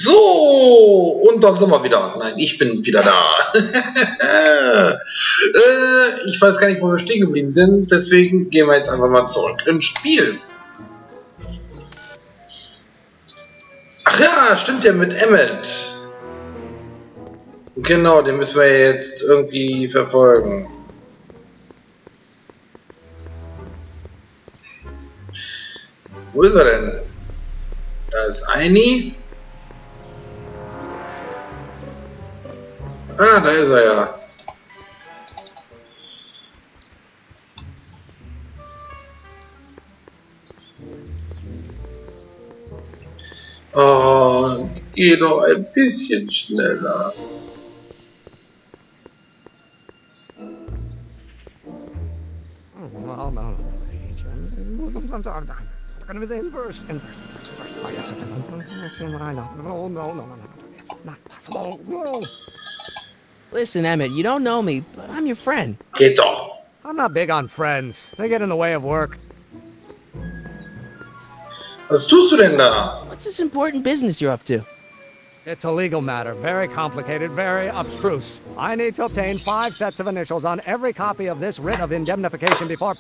So, und da sind wir wieder. Nein, ich bin wieder da. Ich weiß gar nicht, wo wir stehen geblieben sind, deswegen gehen wir jetzt einfach mal zurück ins Spiel. Ach ja, stimmt ja mit Emmet. Genau, den müssen wir jetzt irgendwie verfolgen. Wo ist er denn? Da ist Eini. Ah, da ist er ja. Oh, geh doch ein bisschen schneller. Listen, Emmett, you don't know me, but I'm your friend. Geht doch. I'm not big on friends. They get in the way of work. Was tust du denn da? What's this important business you're up to? It's a legal matter, very complicated, very abstruse. I need to obtain 5 sets of initials on every copy of this writ of indemnification before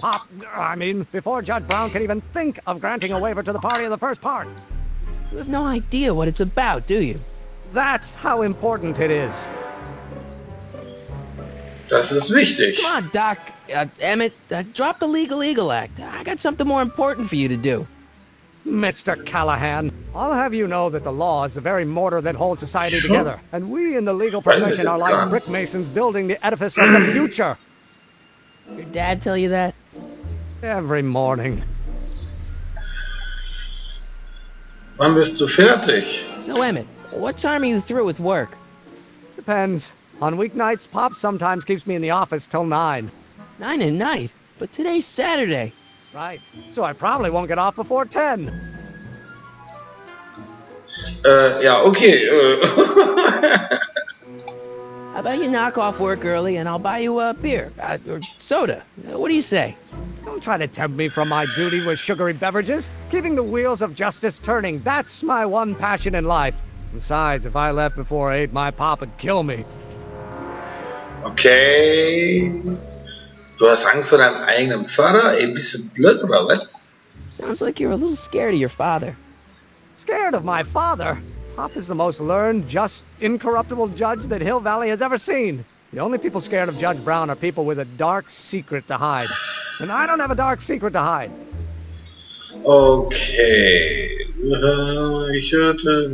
before Judge Brown can even think of granting a waiver to the party in the first part. You have no idea what it's about, do you? That's how important it is. Das ist wichtig. Come on, Doc. Emmett, drop the Legal Eagle Act. I got something more important for you to do. Mr. Callahan, I'll have you know that the law is the very mortar that holds society together, and we in the legal profession are like brick masons building the edifice of the future. Your dad tell you that? Every morning. Wann bist du fertig? So, Emmett, what time are you through with work? Depends. On weeknights, Pop sometimes keeps me in the office till 9. 9 at night? But today's Saturday. Right. So I probably won't get off before 10. Ja, okay. How about you knock off work early and I'll buy you a beer or soda? What do you say? Don't try to tempt me from my duty with sugary beverages. Keeping the wheels of justice turning, that's my one passion in life. Besides, if I left before 8, my pop would kill me. Okay. Du hast Angst vor deinem eigenen Vater? Ey, bist du blöd oder was? Sounds like you're a little scared of your father. Scared of my father? Pop is the most learned, just, incorruptible judge that Hill Valley has ever seen. The only people scared of Judge Brown are people with a dark secret to hide. And I don't have a dark secret to hide. Okay. Ich hörte...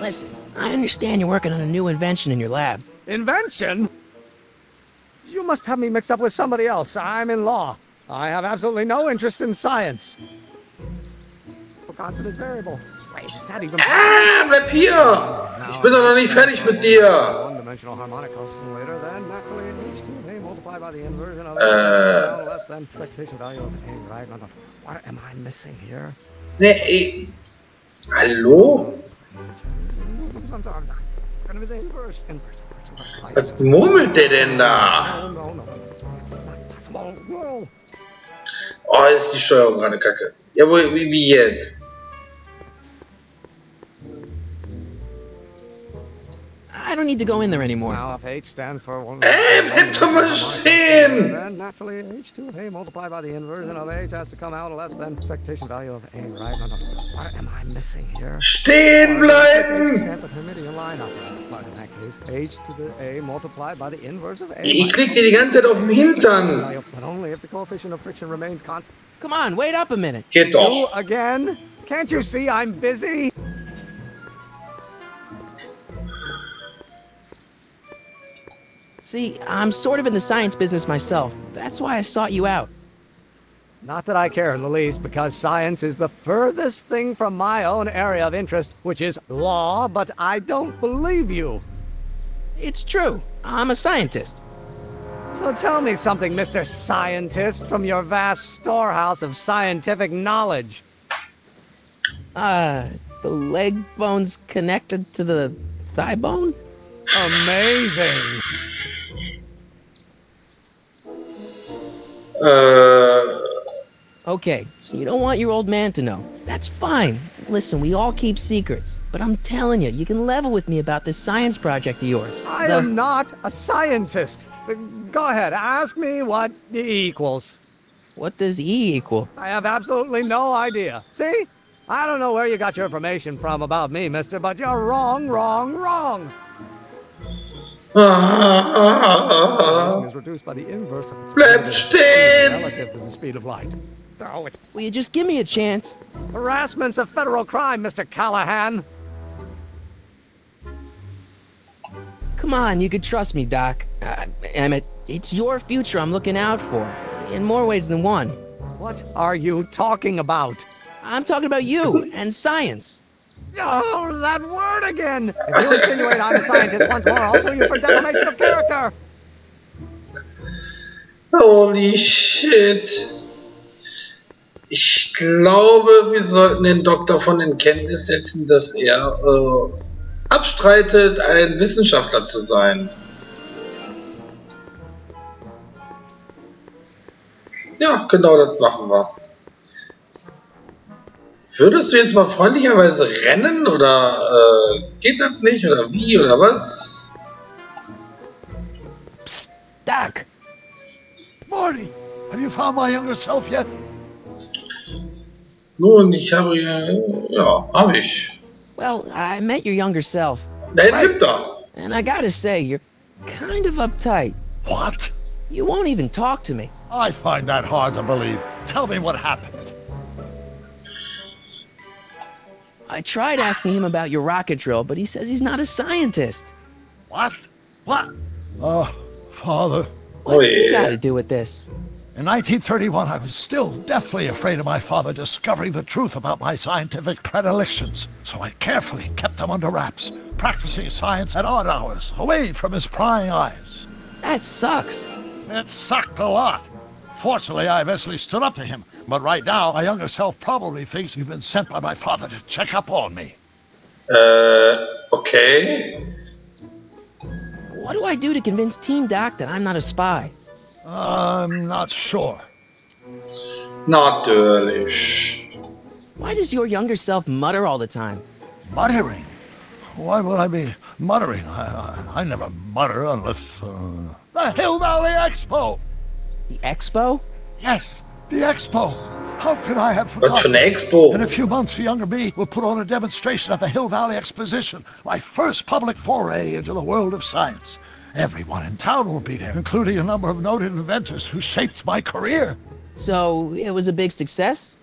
Listen, I understand you're working on a new invention in your lab. Invention? You must have me mixed up with somebody else. I'm in law. I have absolutely no interest in science. Constant variable. Wait, is that even bleib hier! Ich bin doch noch nicht fertig mit dir! One-dimensional harmonic oscillator, then naturally h2a multiplied by the inversion of less than expectation value of a, right? What am I missing here? Ne, ey. Hallo? Was murmelt der denn da? Oh, ist die Steuerung gerade kacke. Ja, wie jetzt? I don't need to go in there anymore. Now if H stands for one. Bleib doch mal stehen! Then naturally H2A multiplied by the inversion of H has to come out less than expectation value of A, right? What am I missing here? Stehen bleiben! H to the A multiplied by the inverse of A. Ich klick dir die ganze Zeit auf den Hintern. But only if the coefficient of friction remains constant. Come on, wait up a minute. Geht You doch. again? Can't you see I'm busy? See, I'm sort of in the science business myself. That's why I sought you out. Not that I care in the least, because science is the furthest thing from my own area of interest, which is law, but I don't believe you. It's true. I'm a scientist. So tell me something, Mr. Scientist, from your vast storehouse of scientific knowledge. The leg bone's connected to the thigh bone? Amazing. Okay, so you don't want your old man to know. That's fine. Listen, we all keep secrets. But I'm telling you, you can level with me about this science project of yours. I am not a scientist. Go ahead, ask me what E equals. What does E equal? I have absolutely no idea. See? I don't know where you got your information from about me, mister, but you're wrong, wrong, wrong. Is reduced by the inverse of Bleib stehen! relative to the speed of light. Oh, Will you just give me a chance? harassment's a federal crime, Mr. Callahan. Come on, you could trust me, Doc. Emmett, it's your future I'm looking out for. In more ways than one. What are you talking about? I'm talking about you and science. Oh, that word again! If you insinuate I'm a scientist once more, I'll sue you for defamation of character! Holy shit. Ich glaube, wir sollten den Doktor von in Kenntnis setzen, dass er abstreitet, ein Wissenschaftler zu sein. Ja, genau, das machen wir. Würdest du jetzt mal freundlicherweise rennen oder geht das nicht oder wie oder was? Psst, Doc. Marty, have you found my younger self yet? Nun, ich habe ja, habe ich. Well, I met your younger self. Den lebt er. And I gotta say, you're kind of uptight. What? You won't even talk to me. I find that hard to believe. Tell me what happened. I tried asking him about your rocket drill, but he says he's not a scientist. What? What? Father. What's he got to do with this? In 1931, I was still deathly afraid of my father discovering the truth about my scientific predilections, so I carefully kept them under wraps, practicing science at odd hours, away from his prying eyes. That sucks. It sucked a lot. Fortunately, I eventually stood up to him, but right now, my younger self probably thinks he's been sent by my father to check up on me. Okay. What do I do to convince Teen Doc that I'm not a spy? I'm not sure. Natürlich. Why does your younger self mutter all the time? Muttering? Why would I be muttering? I never mutter unless... The Hill Valley Expo! The expo? Yes, the Expo! How could I have Was für forgotten? eine Expo? In a few months, younger me will put on a demonstration at the Hill Valley Exposition, my first public foray into the world of science. Everyone in town will be there, including a number of noted inventors who shaped my career. So, it was a big success?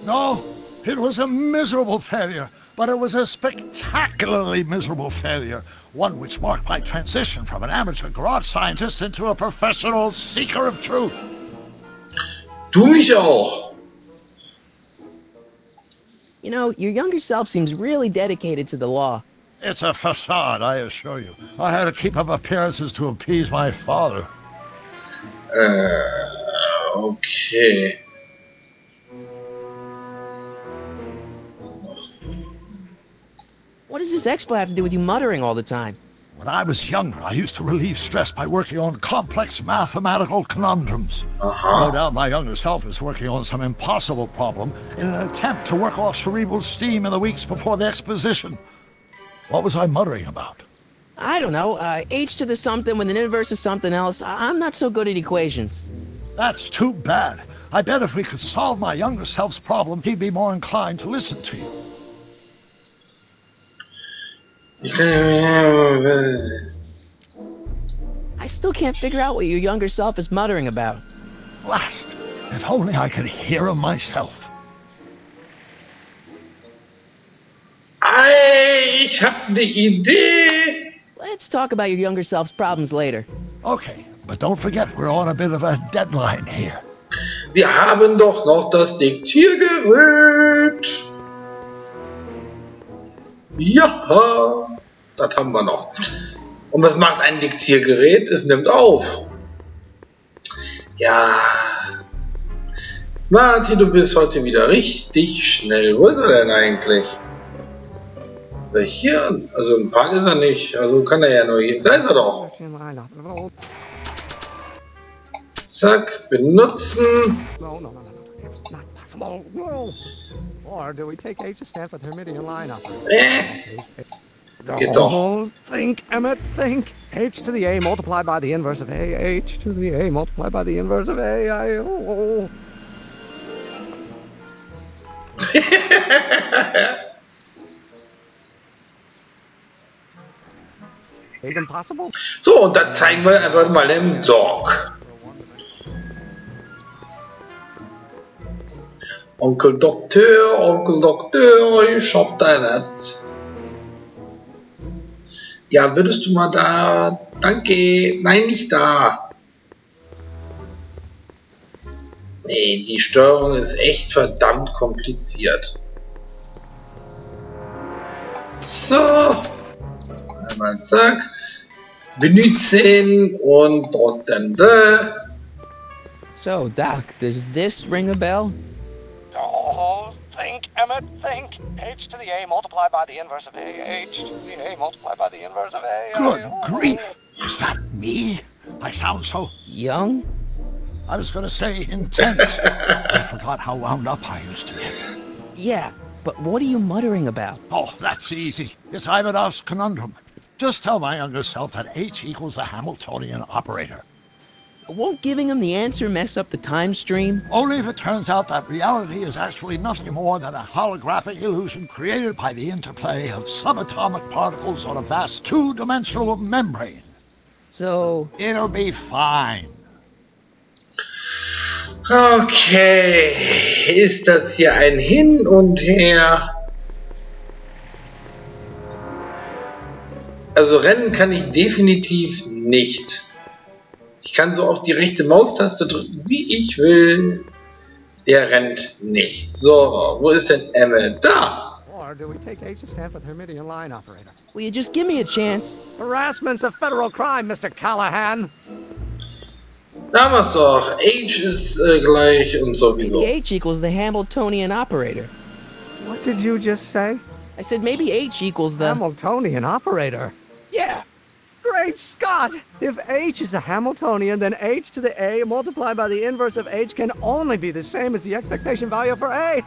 No, it was a miserable failure, but it was a spectacularly miserable failure, one which marked my transition from an amateur garage scientist into a professional seeker of truth. Du mich auch. You know, your younger self seems really dedicated to the law. It's a facade, I assure you. I had to keep up appearances to appease my father. Okay. What does this expo have to do with you muttering all the time? When I was younger, I used to relieve stress by working on complex mathematical conundrums. No doubt my younger self is working on some impossible problem in an attempt to work off cerebral steam in the weeks before the exposition. What was I muttering about? I don't know, h to the something with an inverse of something else. I'm not so good at equations. That's too bad. I bet if we could solve my younger self's problem, he'd be more inclined to listen to you. I still can't figure out what your younger self is muttering about. Blast! If only I could hear him myself. Ich hab eine Idee. Let's talk about your younger self's problems later. Okay, but don't forget we're on a bit of a deadline here. Wir haben doch noch das Diktiergerät. Ja, das haben wir noch. Und was macht ein Diktiergerät? Es nimmt auf. Ja. Martin, du bist heute wieder richtig schnell. Wo ist er denn eigentlich? Ist er hier? Also im Park ist er nicht. Also kann er ja nur hier. Da ist er doch. Zack, benutzen. That's not possible. No. Or do we take H to stand for the Hermitian line operator? Geht doch. Think, Emmet, think. H to the A multiplied by the inverse of A. H to the A multiplied by the inverse of A. Even possible? So, und dann zeigen wir einfach mal im Doc. Onkel Doktor, ich hab da nicht. Ja, würdest du mal da... Danke. Nein, nicht da. Nee, die Steuerung ist echt verdammt kompliziert. So. Einmal zack. Benutzen und drückende. So, Doc, does this ring a bell? Oh, think, Emmet, think. H to the A multiplied by the inverse of A. H to the A multiplied by the inverse of A. Good grief! Is that me? I sound so... Young? I was gonna say intense. I forgot how wound up I used to get. Yeah, but what are you muttering about? Oh, that's easy. It's Ivanov's conundrum. Just tell my younger self that H equals the Hamiltonian operator. Won't giving him the answer mess up the time stream? Only if it turns out that reality is actually nothing more than a holographic illusion created by the interplay of subatomic particles on a vast two-dimensional membrane. So... It'll be fine. Okay, ist das hier ein Hin und Her? Also rennen kann ich definitiv nicht. Ich kann so auf die rechte Maustaste drücken, wie ich will. Der rennt nicht. So, wo ist denn Emmet? Da! Or do we take H to stand for the Hermitian line operator? Will you just give me a chance? Harassment's a federal crime, Mr. Callahan. Da haben wir's doch. H ist gleich und sowieso. Maybe H equals the Hamiltonian operator. What did you just say? I said maybe H equals the... Hamiltonian operator? Yeah. Great Scott! If H is a Hamiltonian, then H to the A multiplied by the inverse of H can only be the same as the expectation value for A.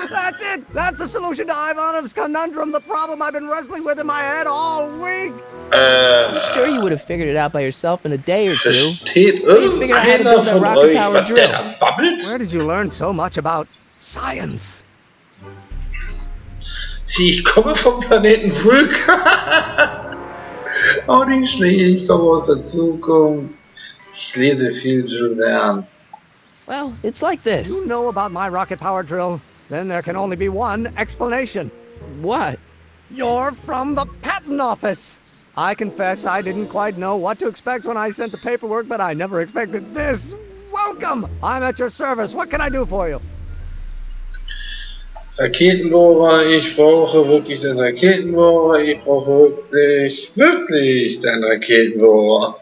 That's it! That's the solution to Ivanov's conundrum, the problem I've been wrestling with in my head all week! I'm sure you would have figured it out by yourself in a day or two. Versteht irgendeiner von euch, was der da babbelt? Where did you learn so much about science? Ich komme vom Planeten Vulkan. Auch nicht schlecht, ich komme aus der Zukunft. Ich lese viel Jules Verne. Well, it's like this. You know about my rocket power drill? Then there can only be one explanation. What? You're from the patent office. I confess I didn't quite know what to expect when I sent the paperwork, but I never expected this. Welcome! I'm at your service. What can I do for you? Raketenbohrer, ich brauche wirklich den Raketenbohrer, ich brauche wirklich den Raketenbohrer.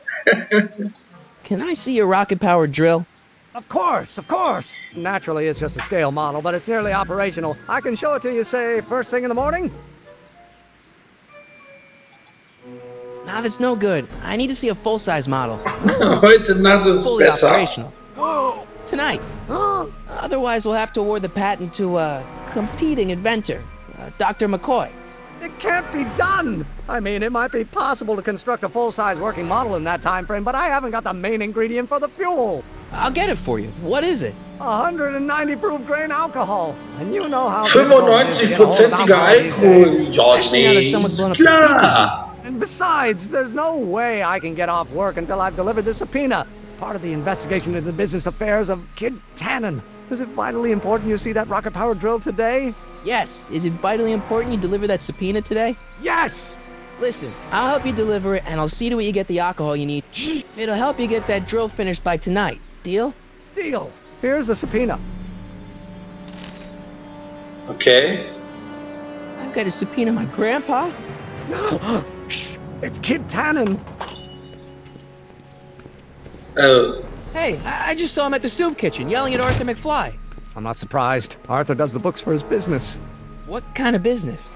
Can I see your rocket-powered drill? Of course, of course. Naturally, it's just a scale model, but it's nearly operational. I can show it to you, say, first thing in the morning? Nah, that's no good. I need to see a full-size model. Heute Nacht ist Fully besser. operational. Tonight. Otherwise, we'll have to award the patent to a competing inventor, Dr. McCoy. It can't be done! I mean, it might be possible to construct a full-size working model in that time frame, but I haven't got the main ingredient for the fuel. I'll get it for you. What is it? 190 proof grain alcohol. And you know how... 95%iger Alkohol. Ja, nee, ist klar. And besides, there's no way I can get off work until I've delivered the subpoena. It's part of the investigation into the business affairs of Kid Tannen. Is it vitally important you see that rocket-powered drill today? Yes. Is it vitally important you deliver that subpoena today? Yes! Listen, I'll help you deliver it, and I'll see to it you get the alcohol you need. It'll help you get that drill finished by tonight. Deal? Deal. Here's the subpoena. Okay. I've got to subpoena my grandpa? Shh! It's Kid Tannen. Oh. Hey, I just saw him at the soup kitchen, yelling at Arthur McFly. I'm not surprised. Arthur does the books for his business. What kind of business?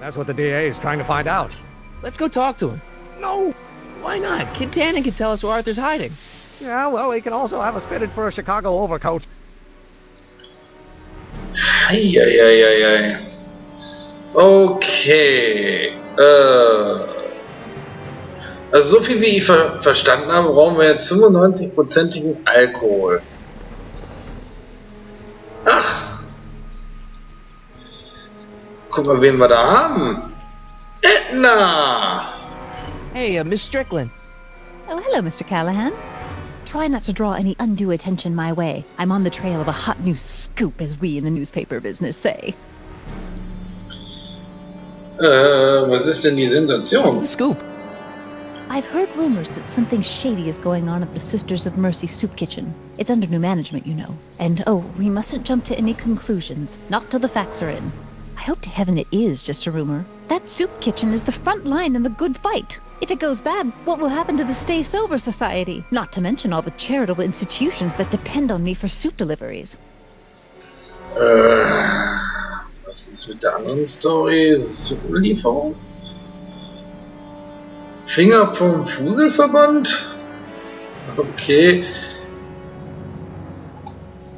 That's what the DA is trying to find out. Let's go talk to him. No! Why not? Kid Tannen can tell us where Arthur's hiding. Yeah, well, he can also have us fitted for a Chicago overcoat. Eieieiei. Okay. Also so viel wie ich verstanden habe, brauchen wir jetzt 95%igen Alkohol. Ach. Guck mal, wen wir da haben. Edna! Hey, Miss Strickland. Oh, hello, Mr. Callahan. Try not to draw any undue attention my way. I'm on the trail of a hot new scoop, as we in the newspaper business say. Was ist denn die What's Sensation? the scoop? I've heard rumors that something shady is going on at the Sisters of Mercy soup kitchen. It's under new management, you know. And oh, we mustn't jump to any conclusions, not till the facts are in. I hope to heaven it is just a rumor. That soup kitchen is the front line in the good fight. If it goes bad, what will happen to the Stay Sober Society? Not to mention all the charitable institutions that depend on me for soup deliveries. Was ist mit der anderen Story? Suppenlieferung? Finger vom Fuselverband? Okay.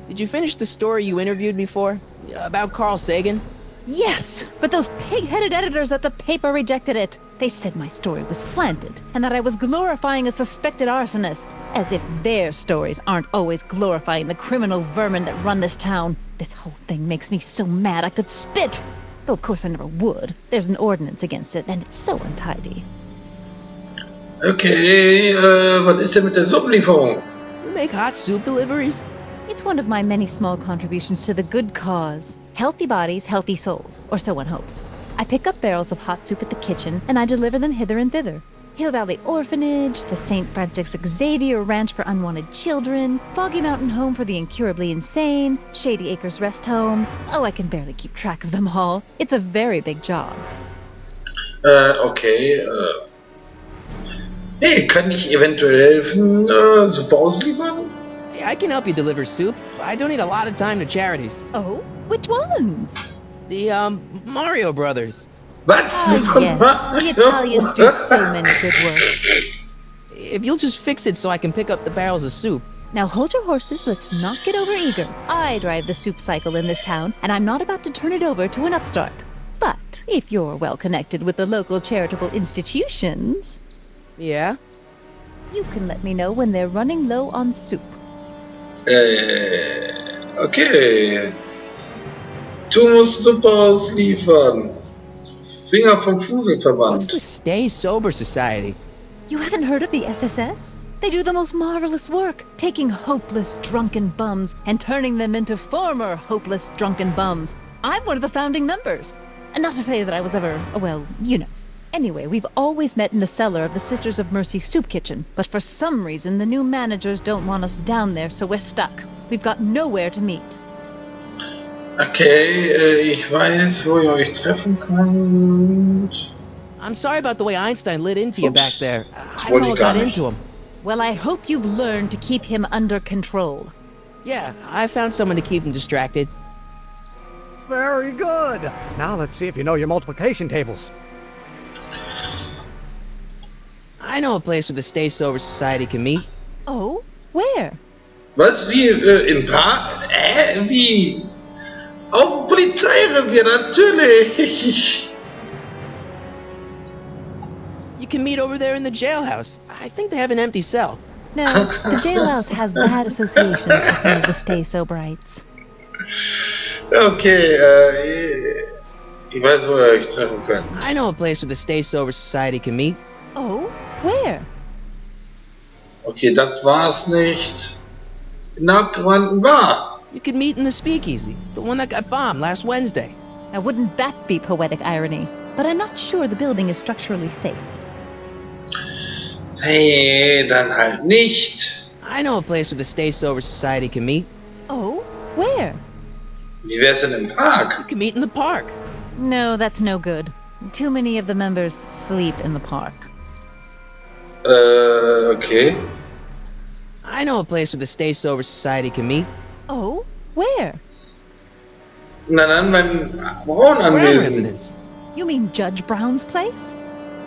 Did you finish the story you interviewed me for? About Carl Sagan? Yes, but those pig-headed editors at the paper rejected it. They said my story was slanted, and that I was glorifying a suspected arsonist. As if their stories aren't always glorifying the criminal vermin that run this town. This whole thing makes me so mad I could spit. Though of course I never would. There's an ordinance against it, and it's so untidy. Okay, was ist denn mit der Suppenlieferung? You make hot soup deliveries? It's one of my many small contributions to the good cause. Healthy bodies, healthy souls, or so one hopes. I pick up barrels of hot soup at the kitchen, and I deliver them hither and thither. Hill Valley Orphanage, the St. Francis Xavier Ranch for Unwanted Children, Foggy Mountain Home for the Incurably Insane, Shady Acres Rest Home. Oh, I can barely keep track of them all. It's a very big job. Okay, Hey, kann ich eventuell helfen, Suppe ausliefern? Hey, I can help you deliver soup. I donate a lot of time to charities. Oh? Which ones? The, Mario Brothers. Was? Ah, yes. The Italians do so many good works. If you'll just fix it so I can pick up the barrels of soup. Now hold your horses, let's not get overeager. I drive the soup cycle in this town, and I'm not about to turn it over to an upstart. But if you're well connected with the local charitable institutions... Yeah? You can let me know when they're running low on soup. Okay. Du musst Suppe ausliefern. Finger vom What's Fuselverband. the Stay Sober Society? You haven't heard of the SSS? They do the most marvelous work, taking hopeless drunken bums and turning them into former hopeless drunken bums. I'm one of the founding members. And not to say that I was ever, well, you know. Anyway, we've always met in the cellar of the Sisters of Mercy soup kitchen, but for some reason the new managers don't want us down there, so we're stuck. We've got nowhere to meet. Okay, ich weiß, wo ihr euch treffen könnt. I'm sorry about the way Einstein lit into you Oops. back there. I don't know what got into him. Well, I hope you've learned to keep him under control. Yeah, I found someone to keep him distracted. Very good. Now let's see if you know your multiplication tables. I know a place where the Stay Sober Society can meet. Oh? Where? Was? Wie? Im Park? Wie? Auf dem Polizeirevier, natürlich! You can meet over there in the jailhouse. I think they have an empty cell. No, the jailhouse has bad associations with some of the Stay Soberites. Okay, ich weiß, wo ihr euch treffen könnt. I know a place where the Stay Sober Society can meet. Oh? Where? Okay, das war's nicht. In der abgebrannten Bar. You could meet in the Speakeasy, the one that got bombed last Wednesday. Now, wouldn't that be poetic irony? But I'm not sure the building is structurally safe. Hey, dann halt nicht. I know a place where the Stay Sober Society can meet. Oh? Where? Wie wär's denn im Park? You can meet in the park. No, that's no good. Too many of the members sleep in the park. Okay. I know a place where the Stay Sober Society can meet. Oh? Where? Na dann beim Brown Braunanwesen. residence. You mean Judge Brown's place?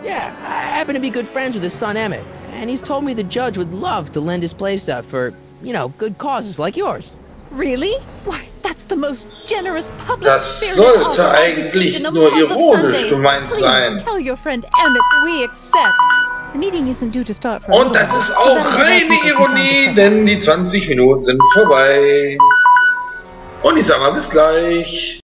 Yeah, I happen to be good friends with his son Emmett, and he's told me the judge would love to lend his place out for, you know, good causes like yours. Really? Why, that's That's the most generous public Das spirit sollte offer I've eigentlich received in a nur month of ironisch Sundays. gemeint Please sein. tell your friend Emmet we accept. The meeting isn't due to start for a Und das while, ist so auch that'll give our reine people some time to Ironie, settle. denn die 20 Minuten sind vorbei. Und ich sag mal bis gleich.